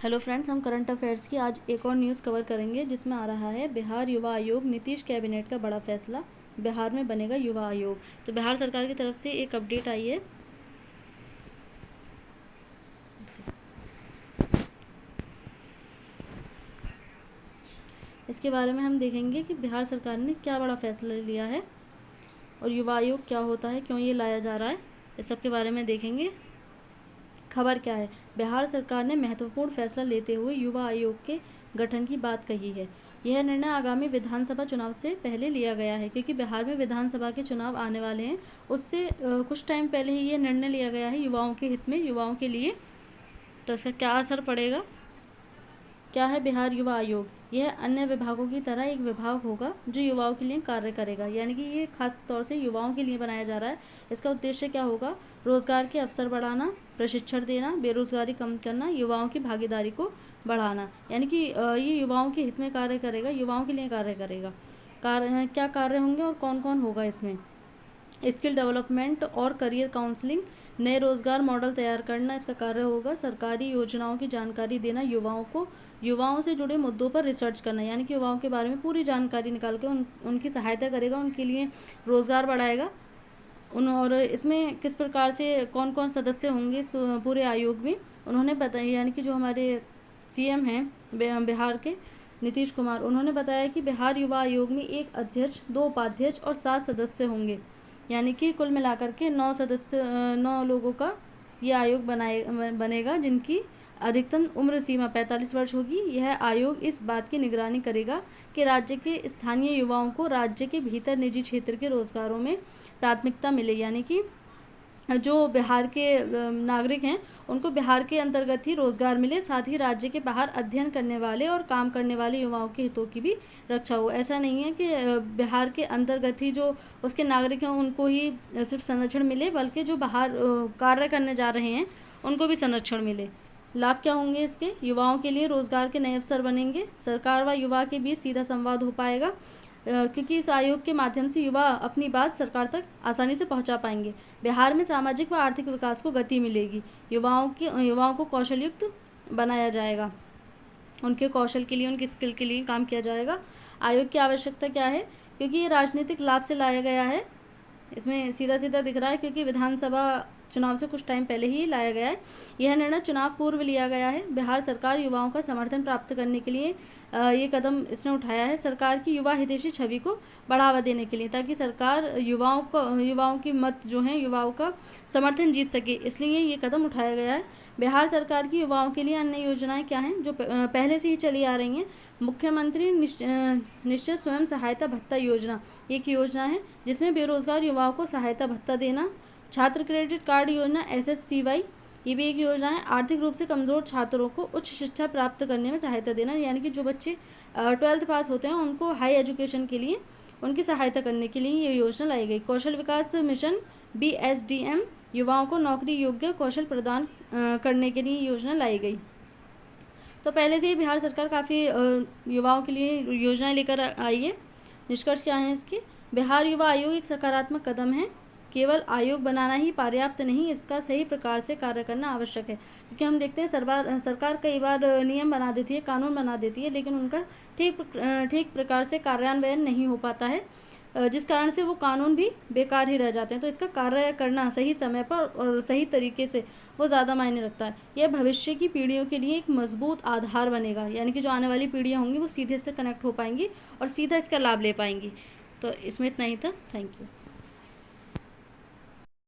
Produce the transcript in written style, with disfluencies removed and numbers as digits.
Hello friends, हम current affairs की आज एक और न्यूज़ कवर करेंगे जिसमें आ रहा है बिहार युवा आयोग, नीतीश कैबिनेट का बड़ा फैसला, बिहार में बनेगा युवा आयोग। तो बिहार सरकार की तरफ से एक अपडेट आई है। इसके बारे में हम देखेंगे कि बिहार सरकार ने क्या बड़ा फैसला लिया है और युवा आयोग क्या होता है, क्यों ये लाया जा रहा है, इस सब के बारे में देखेंगे। खबर क्या है? बिहार सरकार ने महत्वपूर्ण फैसला लेते हुए युवा आयोग के गठन की बात कही है। यह निर्णय आगामी विधानसभा चुनाव से पहले लिया गया है, क्योंकि बिहार में विधानसभा के चुनाव आने वाले हैं। उससे कुछ टाइम पहले ही ये निर्णय लिया गया है युवाओं के हित में, युवाओं के लिए। तो इसका क्या असर पड़ेगा? क्या है बिहार युवा आयोग? यह अन्य विभागों की तरह एक विभाग होगा जो युवाओं के लिए कार्य करेगा, यानी कि ये खास तौर से युवाओं के लिए बनाया जा रहा है। इसका उद्देश्य क्या होगा? रोजगार के अवसर बढ़ाना, प्रशिक्षण देना, बेरोजगारी कम करना, युवाओं की भागीदारी को बढ़ाना। यानी कि ये युवाओं के हित में कार्य करेगा, युवाओं के लिए कार्य करेगा। क्या कार्य होंगे और कौन कौन होगा इसमें? स्किल डेवलपमेंट और करियर काउंसलिंग, नए रोजगार मॉडल तैयार करना इसका कार्य होगा। सरकारी योजनाओं की जानकारी देना, युवाओं को युवाओं से जुड़े मुद्दों पर रिसर्च करना, यानी कि युवाओं के बारे में पूरी जानकारी निकाल के उनकी सहायता करेगा, उनके लिए रोजगार बढ़ाएगा। और इसमें किस प्रकार से कौन कौन सदस्य होंगे इस पूरे आयोग में उन्होंने बताया, यानी कि जो हमारे सीएम हैं बिहार के नीतीश कुमार, उन्होंने बताया कि बिहार युवा आयोग में एक अध्यक्ष, 2 उपाध्यक्ष और 7 सदस्य होंगे। यानी कि कुल मिलाकर के 9 लोगों का ये आयोग बनेगा, जिनकी अधिकतम उम्र सीमा 45 वर्ष होगी। यह आयोग इस बात की निगरानी करेगा कि राज्य के स्थानीय युवाओं को राज्य के भीतर निजी क्षेत्र के रोजगारों में प्राथमिकता मिले, यानी कि जो बिहार के नागरिक हैं उनको बिहार के अंतर्गत ही रोजगार मिले, साथ ही राज्य के बाहर अध्ययन करने वाले और काम करने वाले युवाओं के हितों की भी रक्षा हो। ऐसा नहीं है कि बिहार के अंतर्गत ही जो उसके नागरिक हैं उनको ही सिर्फ संरक्षण मिले, बल्कि जो बाहर कार्य करने जा रहे हैं उनको भी संरक्षण मिले। लाभ क्या होंगे इसके? युवाओं के लिए रोजगार के नए अवसर बनेंगे, सरकार व युवा के बीच सीधा संवाद हो पाएगा, क्योंकि इस आयोग के माध्यम से युवा अपनी बात सरकार तक आसानी से पहुंचा पाएंगे। बिहार में सामाजिक व आर्थिक विकास को गति मिलेगी। युवाओं को कौशलयुक्त बनाया जाएगा, उनके कौशल के लिए, उनकी स्किल के लिए काम किया जाएगा। आयोग की आवश्यकता क्या है? क्योंकि ये राजनीतिक लाभ से लाया गया है, इसमें सीधा सीधा दिख रहा है, क्योंकि विधानसभा चुनाव से कुछ टाइम पहले ही लाया गया है। यह निर्णय चुनाव पूर्व लिया गया है। बिहार सरकार युवाओं का समर्थन प्राप्त करने के लिए ये कदम इसने उठाया है, सरकार की युवा हितैषी छवि को बढ़ावा देने के लिए, ताकि सरकार युवाओं की मत जो है, युवाओं का समर्थन जीत सके, इसलिए ये कदम उठाया गया है। बिहार सरकार की युवाओं के लिए अन्य योजनाएं क्या हैं जो पहले से ही चली आ रही हैं? मुख्यमंत्री निश्चित स्वयं सहायता भत्ता योजना एक योजना है जिसमें बेरोजगार युवाओं को सहायता भत्ता देना। छात्र क्रेडिट कार्ड योजना SSCY, ये भी एक योजना है। आर्थिक रूप से कमज़ोर छात्रों को उच्च शिक्षा प्राप्त करने में सहायता देना, यानी कि जो बच्चे 12th पास होते हैं उनको हाई एजुकेशन के लिए उनकी सहायता करने के लिए ये योजना लाई गई। कौशल विकास मिशन BSDM, युवाओं को नौकरी योग्य कौशल प्रदान करने के लिए योजना लाई गई। तो पहले से ही बिहार सरकार काफ़ी युवाओं के लिए योजनाएं लेकर आई है। निष्कर्ष क्या है इसके? बिहार युवा आयोग एक सकारात्मक कदम है। केवल आयोग बनाना ही पर्याप्त नहीं, इसका सही प्रकार से कार्य करना आवश्यक है, क्योंकि हम देखते हैं सरकार कई बार नियम बना देती है, कानून बना देती है, लेकिन उनका ठीक प्रकार से कार्यान्वयन नहीं हो पाता है, जिस कारण से वो कानून भी बेकार ही रह जाते हैं। तो इसका कार्य करना सही समय पर और सही तरीके से वो ज़्यादा मायने रखता है। यह भविष्य की पीढ़ियों के लिए एक मजबूत आधार बनेगा, यानी कि जो आने वाली पीढ़ियाँ होंगी वो सीधे से कनेक्ट हो पाएंगी और सीधा इसका लाभ ले पाएंगी। तो इसमें इतना ही था। Thank you.